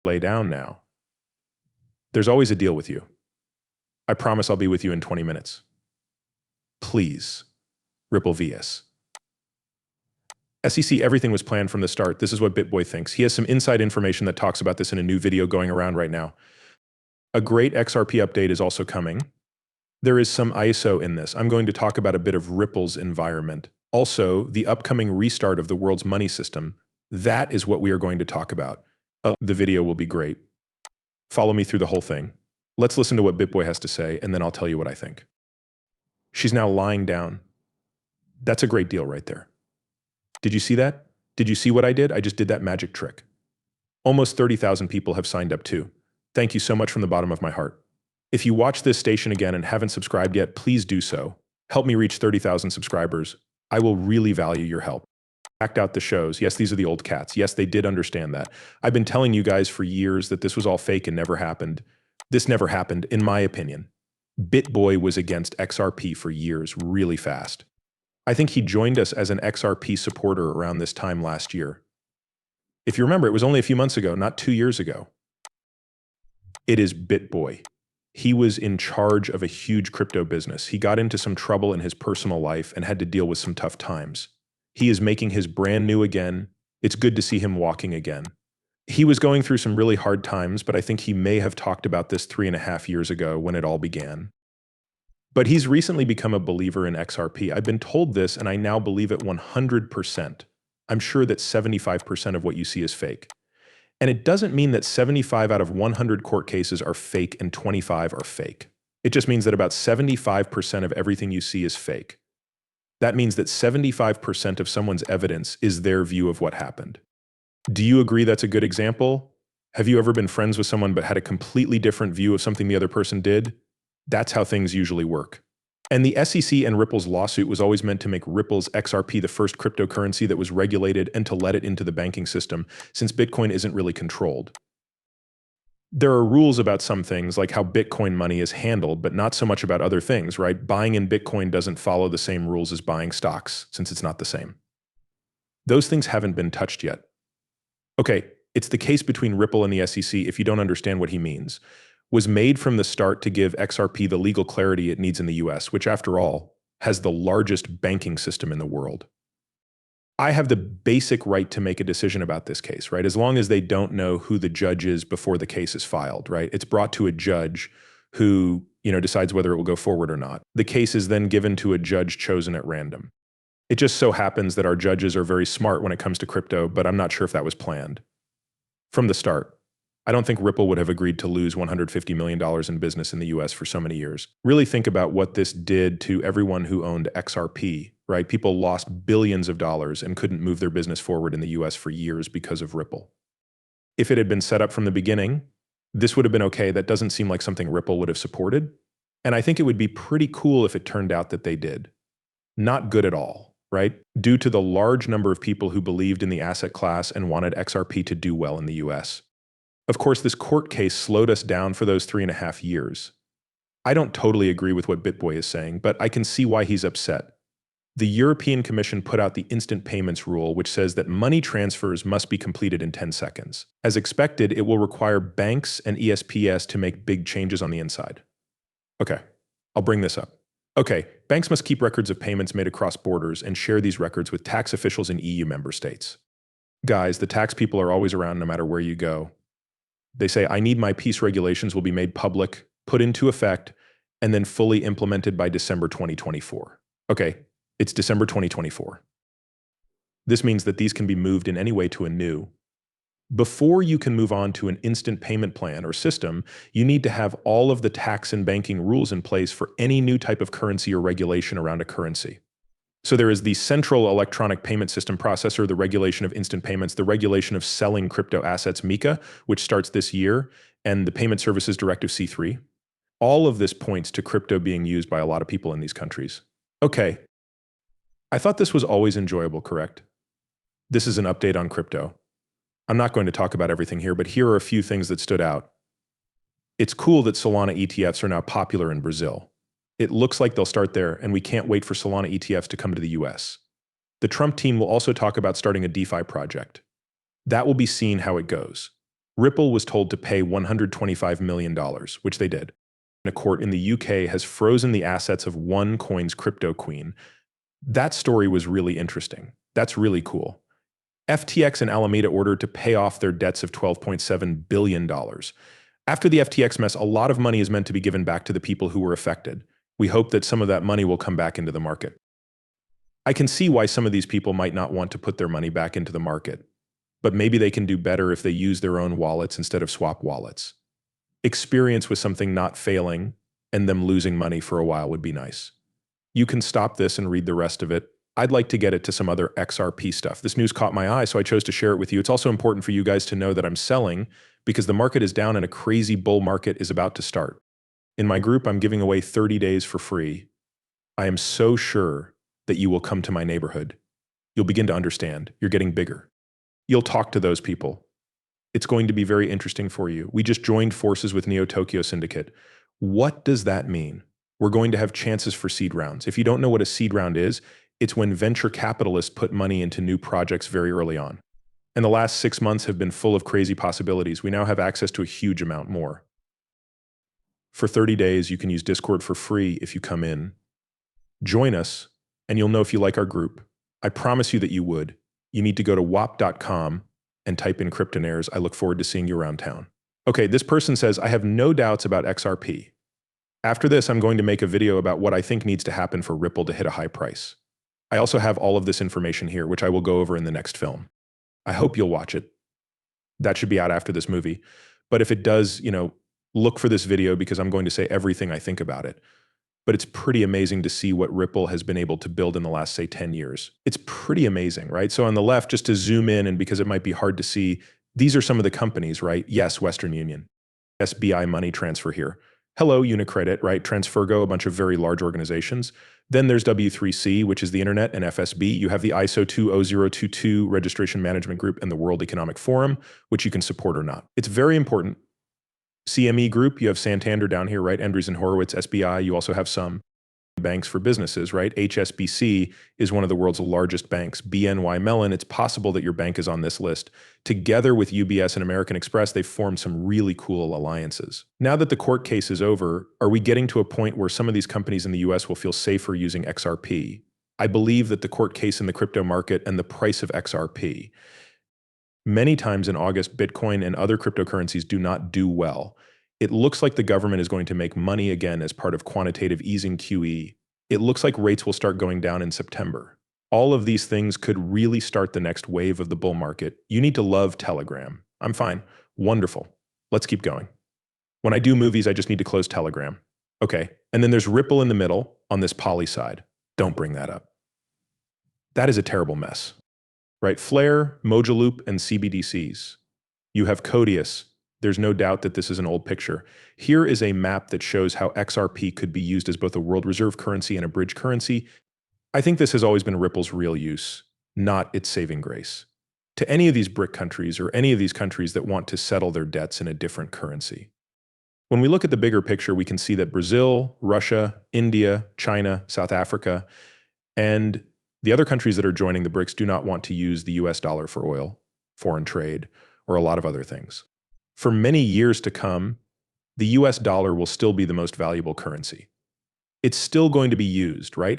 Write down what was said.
Lay down now. There's always a deal with you. I promise I'll be with you in 20 minutes. Please. Ripple vs. SEC, everything was planned from the start. This is what BitBoy thinks. He has some inside information that talks about this in a new video going around right now. A great XRP update is also coming. There is some ISO in this. I'm going to talk about a bit of Ripple's environment. Also, the upcoming restart of the world's money system. That is what we are going to talk about. The video will be great. Follow me through the whole thing. Let's listen to what BitBoy has to say, and then I'll tell you what I think. She's now lying down. That's a great deal right there. Did you see that? Did you see what I did? I just did that magic trick. Almost 30,000 people have signed up too. Thank you so much from the bottom of my heart. If you watch this station again and haven't subscribed yet, please do so. Help me reach 30,000 subscribers. I will really value your help. Act out the shows. Yes, these are the old cats. Yes, they did understand that. I've been telling you guys for years that this was all fake and never happened. This never happened, in my opinion. BitBoy was against XRP for years, really fast. I think he joined us as an XRP supporter around this time last year. If you remember, it was only a few months ago, not 2 years ago. It is BitBoy. He was in charge of a huge crypto business. He got into some trouble in his personal life and had to deal with some tough times. He is making his brand new again. It's good to see him walking again. He was going through some really hard times, but I think he may have talked about this 3.5 years ago when it all began. But he's recently become a believer in XRP. I've been told this, and I now believe it 100%. I'm sure that 75% of what you see is fake. And it doesn't mean that 75 out of 100 court cases are fake and 25 are fake. It just means that about 75% of everything you see is fake. That means that 75% of someone's evidence is their view of what happened. Do you agree that's a good example? Have you ever been friends with someone but had a completely different view of something the other person did? That's how things usually work. And the SEC and Ripple's lawsuit was always meant to make Ripple's XRP the first cryptocurrency that was regulated and to let it into the banking system, since Bitcoin isn't really controlled. There are rules about some things, like how Bitcoin money is handled, but not so much about other things, right? Buying in Bitcoin doesn't follow the same rules as buying stocks, since it's not the same. Those things haven't been touched yet. Okay, it's the case between Ripple and the SEC, if you don't understand what he means, was made from the start to give XRP the legal clarity it needs in the US, which after all, has the largest banking system in the world. I have the basic right to make a decision about this case, right? As long as they don't know who the judge is before the case is filed, right? It's brought to a judge who, decides whether it will go forward or not. The case is then given to a judge chosen at random. It just so happens that our judges are very smart when it comes to crypto, but I'm not sure if that was planned. From the start, I don't think Ripple would have agreed to lose $150 million in business in the US for so many years. Really think about what this did to everyone who owned XRP, right? People lost billions of dollars and couldn't move their business forward in the US for years because of Ripple. If it had been set up from the beginning, this would have been okay. That doesn't seem like something Ripple would have supported. And I think it would be pretty cool if it turned out that they did. Not good at all, right? Due to the large number of people who believed in the asset class and wanted XRP to do well in the US. Of course, this court case slowed us down for those 3.5 years. I don't totally agree with what BitBoy is saying, but I can see why he's upset. The European Commission put out the instant payments rule, which says that money transfers must be completed in 10 seconds. As expected, it will require banks and ESPS to make big changes on the inside. Okay, I'll bring this up. Okay, banks must keep records of payments made across borders and share these records with tax officials in EU member states. Guys, the tax people are always around no matter where you go. They say, I need my peace regulations will be made public, put into effect, and then fully implemented by December 2024. Okay, it's December 2024. This means that these can be moved in any way to a new. Before you can move on to an instant payment plan or system, you need to have all of the tax and banking rules in place for any new type of currency or regulation around a currency. So there is the Central Electronic Payment System Processor, the regulation of instant payments, the regulation of selling crypto assets, MiCA, which starts this year, and the Payment Services Directive C3. All of this points to crypto being used by a lot of people in these countries. Okay, I thought this was always enjoyable, correct? This is an update on crypto. I'm not going to talk about everything here, but here are a few things that stood out. It's cool that Solana ETFs are now popular in Brazil. It looks like they'll start there, and we can't wait for Solana ETFs to come to the US. The Trump team will also talk about starting a DeFi project. That will be seen how it goes. Ripple was told to pay $125 million, which they did. A court in the UK has frozen the assets of OneCoin's crypto queen. That story was really interesting. That's really cool. FTX and Alameda ordered to pay off their debts of $12.7 billion. After the FTX mess, a lot of money is meant to be given back to the people who were affected. We hope that some of that money will come back into the market. I can see why some of these people might not want to put their money back into the market, but maybe they can do better if they use their own wallets instead of swap wallets. Experience with something not failing and them losing money for a while would be nice. You can stop this and read the rest of it. I'd like to get it to some other XRP stuff. This news caught my eye, so I chose to share it with you. It's also important for you guys to know that I'm selling because the market is down and a crazy bull market is about to start. In my group, I'm giving away 30 days for free. I am so sure that you will come to my neighborhood. You'll begin to understand. You're getting bigger. You'll talk to those people. It's going to be very interesting for you. We just joined forces with Neo Tokyo Syndicate. What does that mean? We're going to have chances for seed rounds. If you don't know what a seed round is, it's when venture capitalists put money into new projects very early on. And the last 6 months have been full of crazy possibilities. We now have access to a huge amount more. For 30 days, you can use Discord for free if you come in. Join us, and you'll know if you like our group. I promise you that you would. You need to go to wap.com and type in Kryptonaires. I look forward to seeing you around town. Okay, this person says, I have no doubts about XRP. After this, I'm going to make a video about what I think needs to happen for Ripple to hit a high price. I also have all of this information here, which I will go over in the next film. I hope you'll watch it. That should be out after this movie. But if it does, look for this video because I'm going to say everything I think about it. But it's pretty amazing to see what Ripple has been able to build in the last, say, 10 years. It's pretty amazing, right? So on the left, just to zoom in, and because it might be hard to see, these are some of the companies, right? Yes, Western Union, SBI Money Transfer here. Hello, Unicredit, right? Transfergo, a bunch of very large organizations. Then there's W3C, which is the internet, and FSB. You have the ISO 20022 Registration Management Group and the World Economic Forum, which you can support or not. It's very important. CME Group, you have Santander down here, right? Andreessen Horowitz, SBI. You also have some banks for businesses, right? HSBC is one of the world's largest banks. BNY Mellon, it's possible that your bank is on this list. Together with UBS and American Express, they've formed some really cool alliances. Now that the court case is over, are we getting to a point where some of these companies in the US will feel safer using XRP? I believe that the court case in the crypto market and the price of XRP. Many times in August, Bitcoin and other cryptocurrencies do not do well. It looks like the government is going to make money again as part of quantitative easing QE. It looks like rates will start going down in September. All of these things could really start the next wave of the bull market. You need to love Telegram. I'm fine. Wonderful. Let's keep going. When I do movies, I just need to close Telegram. Okay. And then there's Ripple in the middle on this poly side. Don't bring that up. That is a terrible mess. Right? Flare, Mojaloop, and CBDCs. You have Codius. There's no doubt that this is an old picture. Here is a map that shows how XRP could be used as both a world reserve currency and a bridge currency. I think this has always been Ripple's real use, not its saving grace. To any of these BRIC countries or any of these countries that want to settle their debts in a different currency. When we look at the bigger picture, we can see that Brazil, Russia, India, China, South Africa, and the other countries that are joining the BRICS do not want to use the US dollar for oil, foreign trade, or a lot of other things. For many years to come, the US dollar will still be the most valuable currency. It's still going to be used, right?